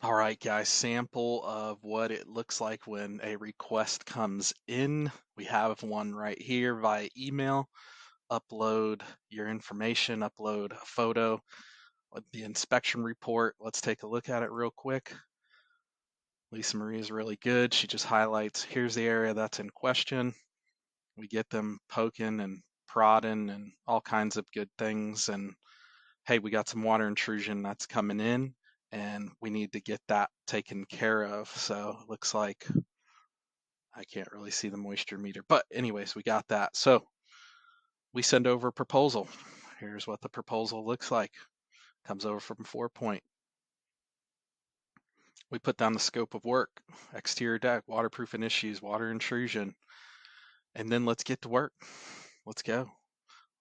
All right, guys, sample of what it looks like when a request comes in. We have one right here via email. Upload your information, upload a photo with the inspection report. Let's take a look at it real quick. Lisa Marie is really good. She just highlights, here's the area that's in question. We get them poking and prodding and all kinds of good things. And hey, we got some water intrusion that's coming in and we need to get that taken care of. So it looks like I can't really see the moisture meter, but anyways, we got that. So we send over a proposal. Here's what the proposal looks like. Comes over from 4Point. We put down the scope of work, exterior deck, waterproofing issues, water intrusion, and then let's get to work. Let's go.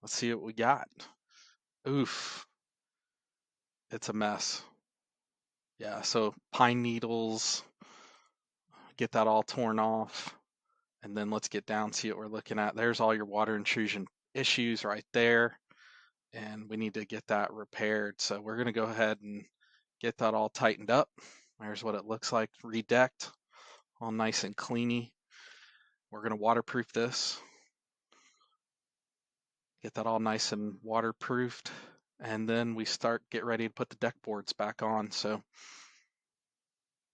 Let's see what we got. Oof, it's a mess. Yeah, so pine needles, get that all torn off, and then let's get down, see what we're looking at. There's all your water intrusion issues right there, and we need to get that repaired. So we're going to go ahead and get that all tightened up. There's what it looks like, redecked, all nice and cleany. We're going to waterproof this, get that all nice and waterproofed, and then we get ready to put the deck boards back on. So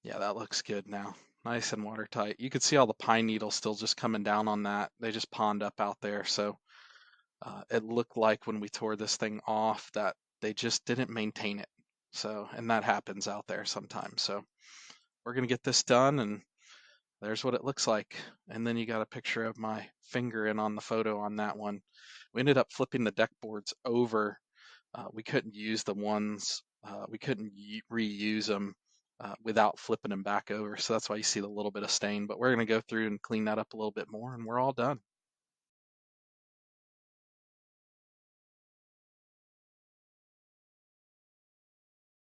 yeah, that looks good now. Nice and watertight. You could see all the pine needles still just coming down on that. They just pond up out there. So it looked like when we tore this thing off that they just didn't maintain it. So, and that happens out there sometimes. So we're going to get this done, and there's what it looks like. And then you got a picture of my finger in on the photo on that one. We ended up flipping the deck boards over. We couldn't use the ones, we couldn't reuse them without flipping them back over. So that's why you see the little bit of stain, but we're going to go through and clean that up a little bit more and we're all done.